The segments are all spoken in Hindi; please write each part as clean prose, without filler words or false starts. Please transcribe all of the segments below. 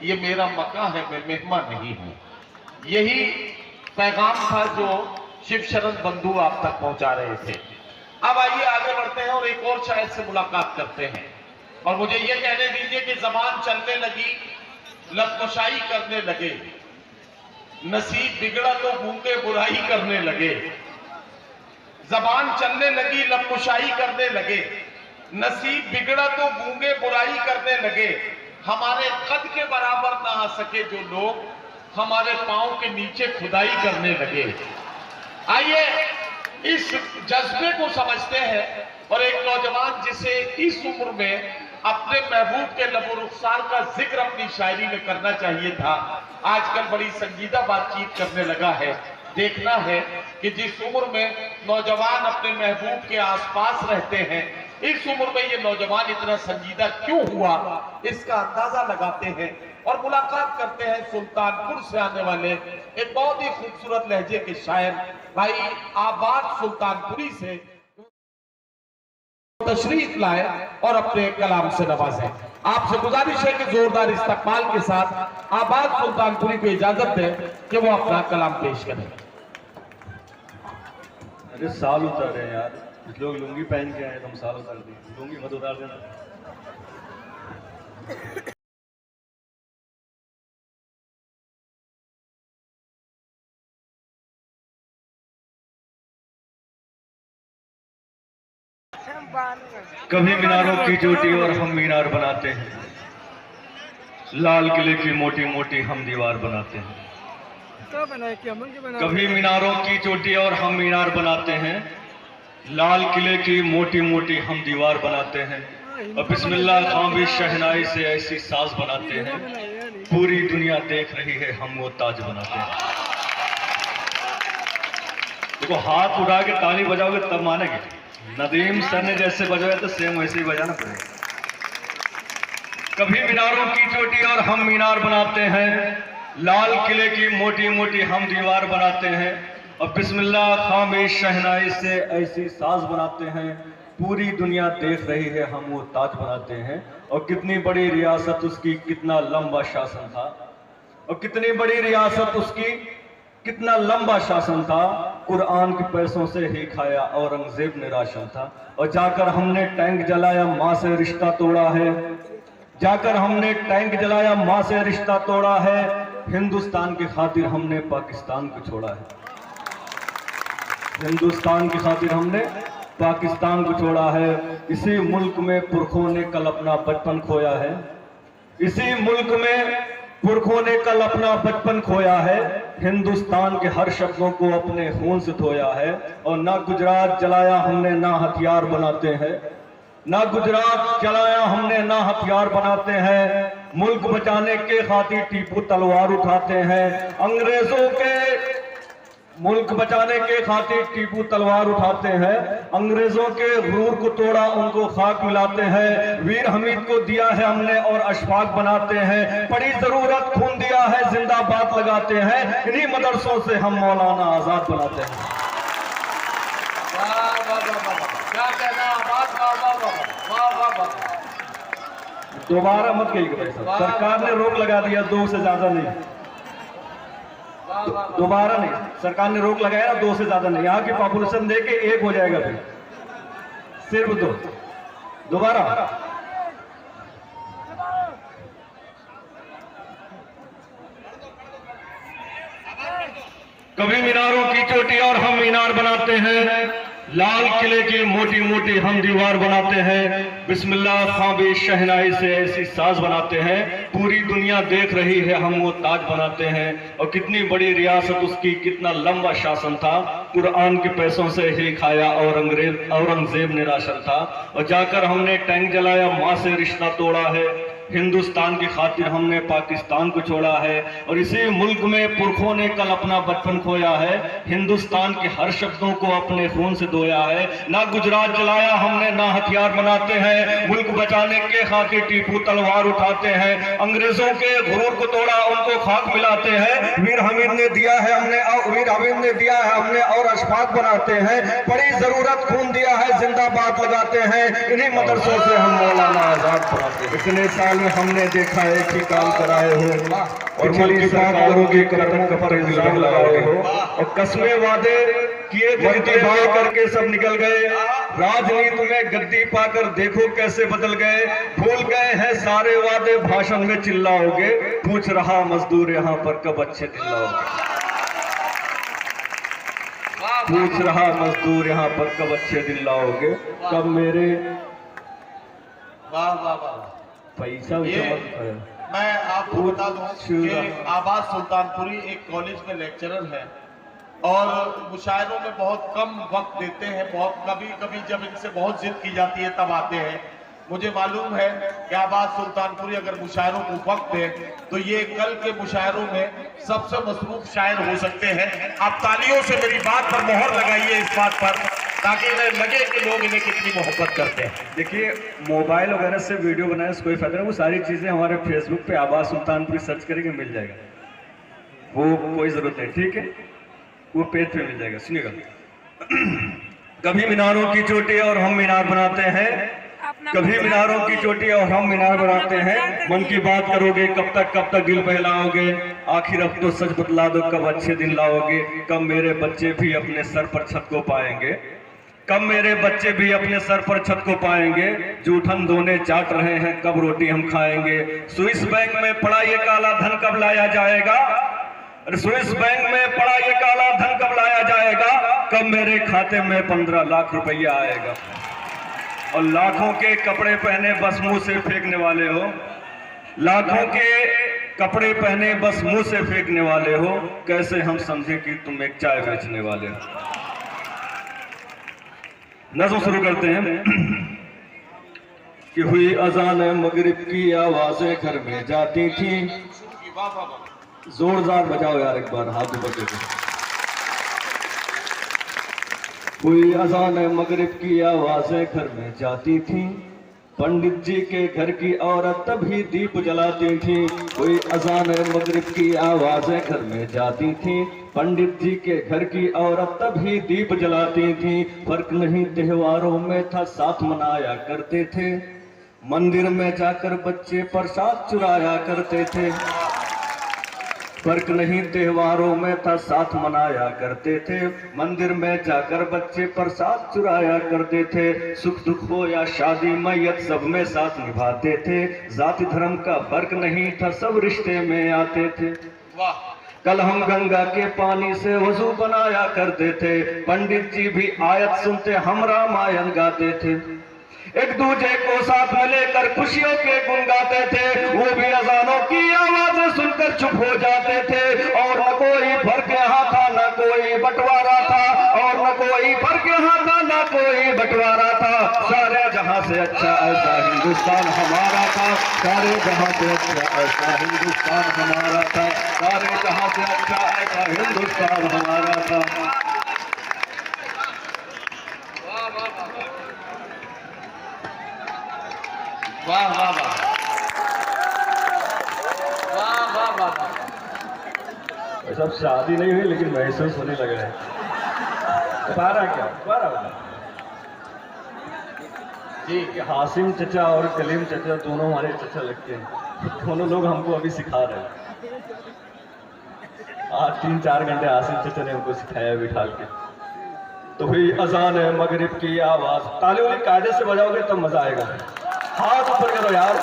ये मेरा मकान है, मैं मेहमान नहीं हूं। यही पैगाम था जो शिव शरण बंधु आप तक पहुंचा रहे थे। अब आइए आगे बढ़ते हैं और एक और शायर से मुलाकात करते हैं। और मुझे ये कहने दीजिए कि जबान चलने लगी, लबकुशाई करने लगे, नसीब बिगड़ा तो गूंगे बुराई करने लगे। जबान चलने लगी, लबकुशाई करने लगे, नसीब बिगड़ा तो गूंगे बुराई करने लगे। हमारे कद के बराबर ना आ सके जो लोग, हमारे पांव के नीचे खुदाई करने लगे। आइए इस जज्बे को समझते हैं। और एक नौजवान जिसे इस उम्र में अपने महबूब के लबो रुखसार का जिक्र अपनी शायरी में करना चाहिए था, आजकल बड़ी संजीदा बातचीत करने लगा है। देखना है कि जिस उम्र में नौजवान अपने महबूब के आसपास रहते हैं, इस उम्र में ये नौजवान इतना संजीदा क्यों हुआ, इसका अंदाजा लगाते हैं। और मुलाकात करते हैं सुल्तानपुर से आने वाले एक बहुत ही खूबसूरत लहजे के शायर भाई आबाद सुल्तानपुरी से तशरीफ लाए और अपने कलाम से नवाजें। आपसे गुजारिश है कि जोरदार इस्तकबाल के साथ आबाद सुल्तानपुरी को इजाजत दें कि वो अपना कलाम पेश करें। अरे साल उतार रहे हैं यार, कुछ लोग लुंगी पहन के आए, तुम साल उतार दी। लुंगी मत उतार देना। कभी मीनारों की चोटी और हम मीनार बनाते हैं, लाल किले की मोटी मोटी हम दीवार बनाते हैं। कभी मीनारों की चोटी और हम मीनार बनाते हैं, लाल किले की मोटी मोटी हम दीवार बनाते हैं। और बिस्मिल्लाह खां भी शहनाई से ऐसी साज बनाते हैं, पूरी दुनिया देख रही है हम वो ताज बनाते हैं। देखो, हाथ उठा के ताली बजाओगे तब मानेंगे। नदीम सर ने जैसे बजाया तो सेम वैसे ही बजाना पड़ेगा। कभी मीनारों की चोटी और हम मीनार बनाते हैं, लाल किले की मोटी मोटी हम दीवार बनाते हैं। और बिस्मिल्लाह खां में शहनाई से ऐसी साज बनाते हैं, पूरी दुनिया देख रही है हम वो ताज बनाते हैं। और कितनी बड़ी रियासत उसकी, कितना लंबा शासन था। और कितनी बड़ी रियासत उसकी, कितना लंबा शासन था। कुरान के पैसों से ही खाया औरंगजेब ने राशन था। और जाकर हमने टैंक जलाया, माँ से रिश्ता तोड़ा है। जाकर हमने टैंक जलाया, माँ से रिश्ता तोड़ा है। हिंदुस्तान की खातिर हमने पाकिस्तान को छोड़ा है। हिंदुस्तान की खातिर हमने पाकिस्तान को छोड़ा है। इसी मुल्क में पुरखों ने कल अपना बचपन खोया है। इसी मुल्क में पुरखों ने कल अपना बचपन खोया है। हिंदुस्तान के हर शब्दों को अपने खून से धोया है। और ना गुजरात जलाया हमने, ना हथियार बनाते हैं। ना गुजरात जलाया हमने, ना हथियार बनाते हैं। मुल्क बचाने के खातिर टीपू तलवार उठाते हैं। अंग्रेजों के मुल्क बचाने के खातिर टीपू तलवार उठाते हैं। अंग्रेजों के गुरूर को तोड़ा, उनको खाक मिलाते हैं। वीर हमीद को दिया है हमने और अशफाक बनाते हैं। पड़ी जरूरत खून दिया है, जिंदाबाद लगाते हैं। इन्हीं मदरसों से हम मौलाना आजाद बनाते हैं। क्या कहना, दोबारा मत कहिएगा भाई साहब, सरकार ने रोक लगा दिया, 2 से ज्यादा नहीं। दोबारा नहीं, सरकार ने रोक लगाया ना, 2 से ज्यादा नहीं। यहाँ की पॉपुलेशन देख के 1 हो जाएगा, फिर सिर्फ 2। दोबारा कभी मीनारों की चोटी और हम मीनार बनाते हैं, लाल किले की मोटी मोटी हम दीवार बनाते हैं। बिस्मिल्लाह खां भी शहनाई से ऐसी साज बनाते हैं, पूरी दुनिया देख रही है हम वो ताज बनाते हैं। और कितनी बड़ी रियासत उसकी, कितना लंबा शासन था। कुरान के पैसों से ही खाया औरंगजेब ने राशन था। और जाकर हमने टैंक जलाया, माँ से रिश्ता तोड़ा है। हिंदुस्तान की खातिर हमने पाकिस्तान को छोड़ा है। और इसी मुल्क में पुरखों ने कल अपना बचपन खोया है। हिंदुस्तान के हर शब्दों को अपने खून से धोया है। ना गुजरात जलाया हमने, ना हथियार बनाते हैं। मुल्क बचाने के खातिर टीपू तलवार उठाते हैं। अंग्रेजों के गुरूर को तोड़ा, उनको खाक मिलाते हैं। वीर हमीद ने दिया है हमने और अशफाक बनाते हैं। बड़ी जरूरत खून दिया है, जिंदाबाद लगाते हैं। इन्हीं मदरसों से हम मौलाना आजाद बनाते हैं। इतने साल साल में हमने देखा एक ही काम कराए हो, और मरी बात करोगे कब तक इल्जाम लगाए हो, और कस्में वादे किए थे भाई करके सब निकल गए। राजनीति में गद्दी पाकर देखो कैसे बदल गए, भूल गए हैं सारे वादे, भाषण में चिल्लाओगे, पूछ रहा मजदूर यहाँ पर कब अच्छे दिन लाओगे, पूछ रहा मजदूर यहाँ पर कब अच्छे दिन लाओगे, कब मेरे वाह वाह वाह। पैसा मैं आपको बता दूं कि आबाद सुल्तानपुरी एक कॉलेज में लेक्चरर है और मुशायरों में बहुत कम वक्त देते हैं, बहुत कभी कभी जब इनसे बहुत जिद की जाती है तब आते हैं। मुझे मालूम है कि आबाद सुल्तानपुरी अगर मुशायरों को वक्त दे तो ये कल के मुशायरों में सबसे मसरूफ शायर हो सकते हैं। आप तालियों से मेरी बात पर मोहर लगाइए इस बात पर, ताकि इन्हें लगे कि लोग इन्हें कितनी मोहब्बत करते हैं। देखिए, मोबाइल वगैरह से वीडियो बनाने से कोई फायदा नहीं, वो सारी चीजें हमारे फेसबुक पे आबाद सुल्तानपुरी सर्च करेंगे मिल जाएगा, वो कोई जरूरत नहीं, ठीक है, वो पेज पे मिल जाएगा। सुनिएगा, कभी मीनारों की चोटी और हम मीनार बनाते हैं, कभी मीनारों की चोटी और हम मीनार बनाते हैं, मन की बात करोगे कब तक दिल बहलाओगे, आखिर अब तो सच बतला दो कब अच्छे दिन लाओगे, कब मेरे बच्चे भी अपने सर पर छत को पाएंगे, कब मेरे बच्चे भी अपने सर पर छत को पाएंगे, जूठन दोने चाट रहे हैं कब रोटी हम खाएंगे, स्विस बैंक में पड़ा ये काला धन कब लाया जाएगा, स्विस बैंक में पड़ा ये काला धन कब लाया जाएगा, कब मेरे खाते में 15 लाख रुपया आएगा। और लाखों के कपड़े पहने बस मुंह से फेंकने वाले हो, लाखों के कपड़े पहने बस मुंह से फेंकने वाले हो, कैसे हम समझे कि तुम एक चाय बेचने वाले हो। नज़्म शुरू करते हैं कि हुई अजान मगरिब की आवाजें घर में जाती थी, जोरदार बजाओ यार एक बार हाथ ऊपर करके। हुई अजान मगरिब की आवाजें घर में जाती थी, पंडित जी के घर की औरत तभी दीप जलाती थी। हुई अजान मगरिब की आवाजें घर में जाती थी, पंडित जी के घर की औरत तभी दीप जलाती थी। फर्क नहीं त्योहारों में था, साथ मनाया करते थे, मंदिर में जाकर बच्चे प्रसाद चुराया करते थे। फर्क नहीं त्योहारों में था, साथ मनाया करते थे, मंदिर में जाकर बच्चे प्रसाद चुराया करते थे। सुख दुख हो या शादी मैयत सब में साथ निभाते थे, जाति धर्म का फर्क नहीं था, सब रिश्ते में आते थे। कल हम गंगा के पानी से वजू बनाया करते थे, पंडित जी भी आयत सुनते हम रामायण गाते थे। एक दूजे को साथ में लेकर खुशियों के गुन गाते थे, वो भी अजानों की आवाज़ें सुनकर चुप हो जाते थे। और न कोई फर्क यहाँ था, न कोई बंटवारा था, और न कोई फर्क यहाँ था, न कोई बंटवारा था। सारे जहां से अच्छा ऐसा हिंदुस्तान हमारा था, सारे जहां से अच्छा ऐसा हिंदुस्तान हमारा था, सारे जहां से अच्छा ऐसा हिंदुस्तान हमारा था। वाह वाह वाह वाह वाह वाह। सब शादी नहीं हुई लेकिन महसूस होने लगा है। पारा क्या जी, हासिम चचा और कलीम चचा दोनों हमारे चचा लगते हैं, दोनों लोग हमको अभी सिखा रहे हैं। आज 3-4 घंटे हासिम चचा ने हमको सिखाया बिठा के। तो हुई अजान है मगरिब की आवाज, ताली वाली कायदे से बजाओगे तब मजा आएगा। हाथ ऊपर करो यार।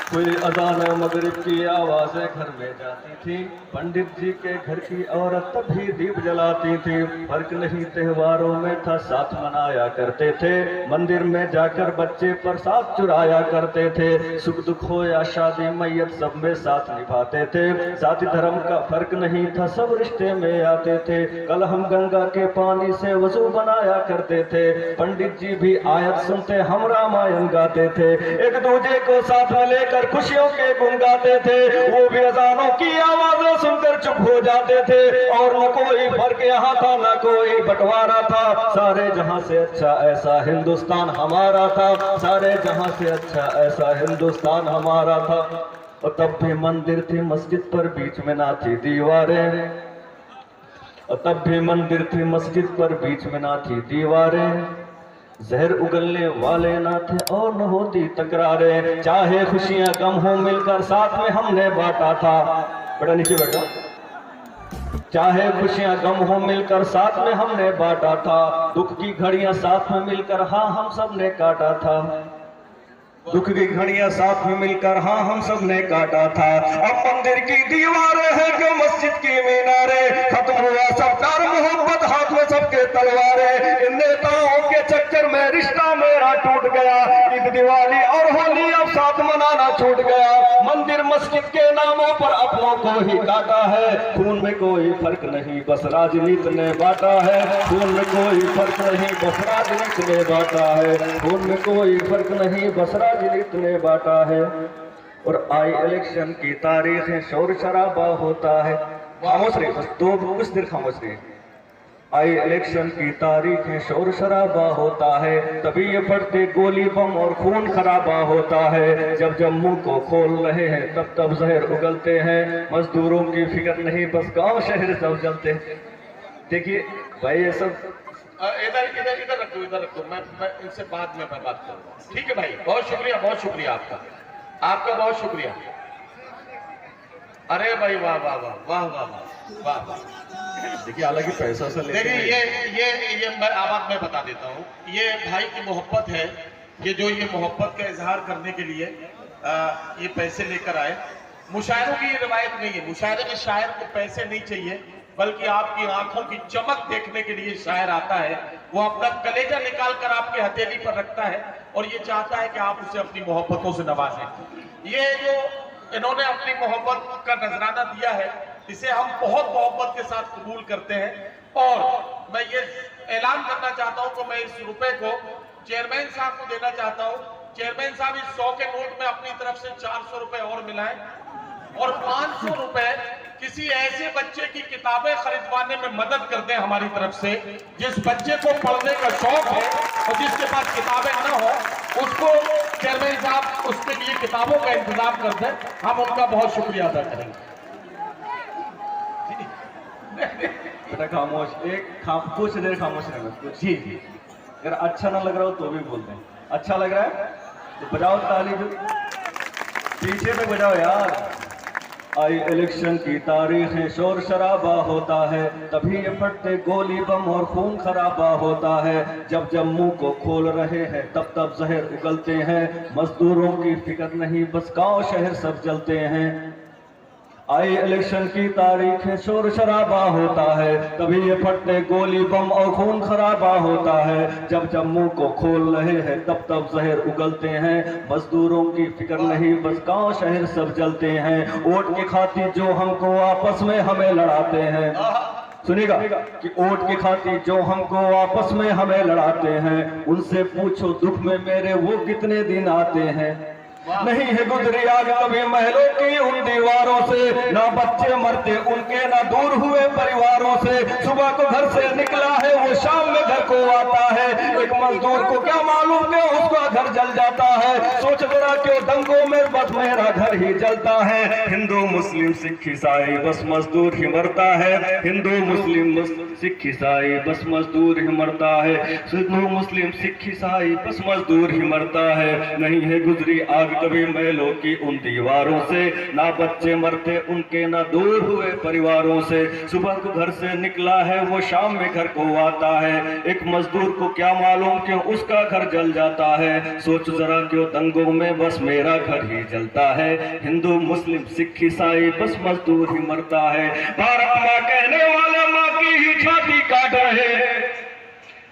कोई अजान मगरिब की आवाजें घर में जाती थी, पंडित जी के घर की औरत तभी दीप जलाती थी। फर्क नहीं त्योहारों में था, साथ मनाया करते थे, मंदिर में जाकर बच्चे प्रसाद चुराया करते थे। सुख दुख हो या शादी मैयत सब में साथ निभाते थे, जाति धर्म का फर्क नहीं था, सब रिश्ते में आते थे। कल हम गंगा के पानी से वजू बनाया करते थे, पंडित जी भी आयत सुनते हम रामायण गाते थे। एक दूजे को साथ में लेकर खुशियों के गुन गाते थे, वो भी अजानों की आवाजें सुनकर चुप हो जाते थे। और न कोई फर्क यहाँ था, न कोई बंटवारा था, सारे जहां से अच्छा ऐसा हिंदुस्तान हमारा था, सारे जहां से अच्छा ऐसा हिंदुस्तान हमारा था। और तब भी मंदिर थी मस्जिद पर बीच में ना थी दीवारें, और तब भी मंदिर थी मस्जिद पर बीच में ना थी दीवारें। जहर उगलने वाले ना थे और न होती तकरारें, चाहे खुशियां गम हो मिलकर साथ में हमने बांटा था। बड़ा नीचे बैठा। चाहे खुशियां गम हो मिलकर साथ में हमने बांटा था, दुख की घड़ियां साथ में मिलकर हाँ हम सब ने काटा था। दुख की घड़ियां साथ में मिलकर हाँ हम सब ने काटा था। अब मंदिर की दीवारें हैं जो मस्जिद की मीनारें, खत्म हुआ सब प्यार मोहब्बत हाथ में सबके तलवारें। इन नेताओं के चक्कर में रिश्ता मेरा टूट गया, ईद दिवाली और होली अब साथ मनाना छूट गया। मंदिर मस्जिद के नामों पर अपनों को ही काटा है, खून में कोई फर्क नहीं बस राजनीति ने बांटा है। खून में कोई फर्क नहीं बस राजनीति ने बांटा है। खून में कोई फर्क नहीं बस राजनीति ने बांटा है। और आई इलेक्शन की तारीख है, शोर शराबा होता है। खामोश रहे, बस दो कुछ देर खामोश रहे। आई इलेक्शन की तारीख है, शोर शराबा होता है, तभी ये फटते गोली बम और खून खराबा होता है। जब जम्मू को खोल रहे हैं तब तब जहर उगलते हैं, मजदूरों की फिक्र नहीं बस गांव शहर सब जलते हैं। देखिए भाई ये सब इधर रखो। मैं इनसे बाद में मैं बात करूंगा, ठीक है भाई। बहुत शुक्रिया आपका बहुत शुक्रिया। अरे भाई वाह वाह वाह वाह वाह वाह वाह। देखिए हालांकि पैसा से देखिए ये मैं बता देता हूँ, ये भाई की मोहब्बत है। ये मोहब्बत का इजहार करने के लिए ये पैसे लेकर आए। मुशायरों की ये रिवायत नहीं है, मुशायरे में शायर को पैसे नहीं चाहिए, बल्कि आपकी आंखों की चमक देखने के लिए शायर आता है। वो अपना कलेजा निकाल कर आपके हथेली पर रखता है और ये चाहता है कि आप उसे अपनी मोहब्बतों से नवाजें। ये जो इन्होंने अपनी मोहब्बत का नजराना दिया है, इसे हम बहुत मोहब्बत के साथ कबूल करते हैं। और मैं ये ऐलान करना चाहता हूं कि मैं इस रुपए को चेयरमैन साहब को देना चाहता हूं। चेयरमैन साहब इस 100 के नोट में अपनी तरफ से 400 रुपए और मिलाएं और 500 रुपए किसी ऐसे बच्चे की किताबें खरीदवाने में मदद कर दें हमारी तरफ से, जिस बच्चे को पढ़ने का शौक है और जिसके पास किताबें ना हो, उसको चेयरमैन साहब उसके लिए किताबों का इंतजाम कर दें। हम उनका बहुत शुक्रिया अदा करेंगे। बेटा खामोश, कुछ देर खामोश रहना। जी अगर अच्छा ना लग रहा हो तो भी बोल दें। अच्छा लग रहा है तो बजाओ ताली, जो पीछे पे बजाओ यार। आई इलेक्शन की तारीख है, शोर शराबा होता है, तभी ये फटते गोली बम और खून खराबा होता है। जब जम्मू को खोल रहे हैं तब तब जहर उगलते हैं, मजदूरों की फिक्र नहीं बस गांव शहर सब जलते हैं। आई इलेक्शन की तारीख है, शोर शराबा होता है, तभी ये फटते गोली बम और खून खराबा होता है। जब जम्मू को खोल रहे हैं तब तब जहर उगलते हैं, मजदूरों की फिक्र नहीं बस गांव शहर सब जलते हैं। वोट की खातिर जो हमको आपस में हमें लड़ाते हैं, सुनिएगा कि वोट की खातिर जो हमको आपस में हमें लड़ाते हैं, उनसे पूछो दुख में मेरे वो कितने दिन आते हैं। नहीं है गुजरी आग कभी महलों की उन दीवारों से, ना बच्चे मरते उनके ना दूर हुए परिवारों से। सुबह को घर से निकला है वो शाम में घर को आता है, एक मजदूर को क्या मालूम कि उसका घर जल जाता है। सोच जरा क्यों दंगों में बस मेरा घर ही जलता है। हिंदू मुस्लिम सिख ईसाई बस मजदूर ही मरता है, हिंदू मुस्लिम सिख ईसाई बस मजदूर ही मरता है, हिंदू मुस्लिम सिख ईसाई बस मजदूर ही मरता है। नहीं है गुजरी आग कभी महलों की उन दीवारों से, ना बच्चे मरते उनके ना दूर हुए परिवारों से। सुबह को घर से निकला है वो शाम में घर को आता है, एक मजदूर को क्या मालूम क्यों उसका घर जल जाता है। सोच जरा क्यों दंगों में बस मेरा घर ही जलता है, हिंदू मुस्लिम सिख ईसाई बस मजदूर ही मरता है। भारत माँ कहने वाले माँ की ही छाती काट रहे,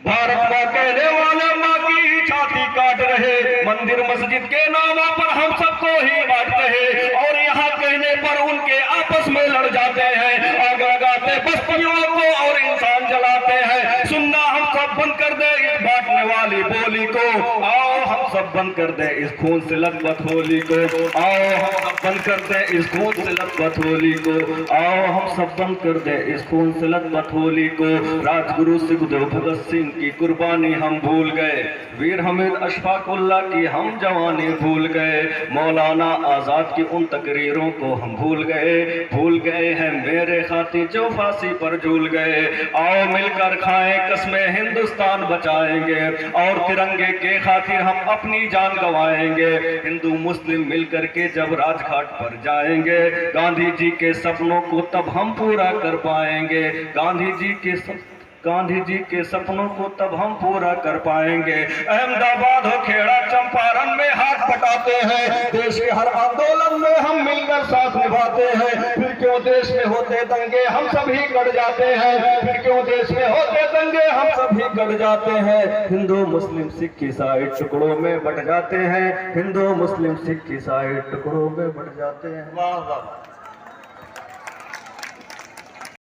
भारत माँ कहने वाले माँ की ही छाती काट रहे, मंदिर मस्जिद के नामों पर हम सबको ही बांटते हैं और यहाँ कहने पर उनके आपस में लड़ जाते हैं। आग लगाते बस्तियों को और इंसान जलाते हैं। सुनना हम सब बंद कर दे इस बांटने वाली बोली को, आओ हम सब बंद कर दें इस खून से लथपथ होली को, आओ हम सब बंद कर दें इस खून से लथपथ होली को, आओ हम सब बंद कर दें इस खून से लथपथ होली को। राजगुरु सुखदेव भगत सिंह की कुर्बानी हम भूल गए, वीर हमीद अशफाकुल्लाह की हम जवानी भूल गए, मौलाना आजाद की उन तकरीरों को हम भूल गए हैं मेरे खातिर जो फांसी पर झूल गए। आओ मिलकर खाएं कसमें हिंदुस्तान बचाएंगे और तिरंगे के खातिर हम अपनी जान गंवाएंगे। हिंदू मुस्लिम मिलकर के जब राजघाट पर जाएंगे, गांधी जी के सपनों को तब हम पूरा कर पाएंगे, गांधी जी के सपनों को तब हम पूरा कर पाएंगे। अहमदाबाद हो खेड़ा चंपारण में हाथ बटाते हैं, देश के हर आंदोलन में हम मिलकर साथ निभाते हैं। फिर क्यों देश में होते दंगे हम सभी गड़ जाते हैं, फिर क्यों देश में होते दंगे हम सभी गड़ जाते हैं। हिंदू मुस्लिम सिख ईसाई टुकड़ों में बट जाते हैं, हिंदू मुस्लिम सिख ईसाई टुकड़ों में बट जाते हैं। वाह वाह।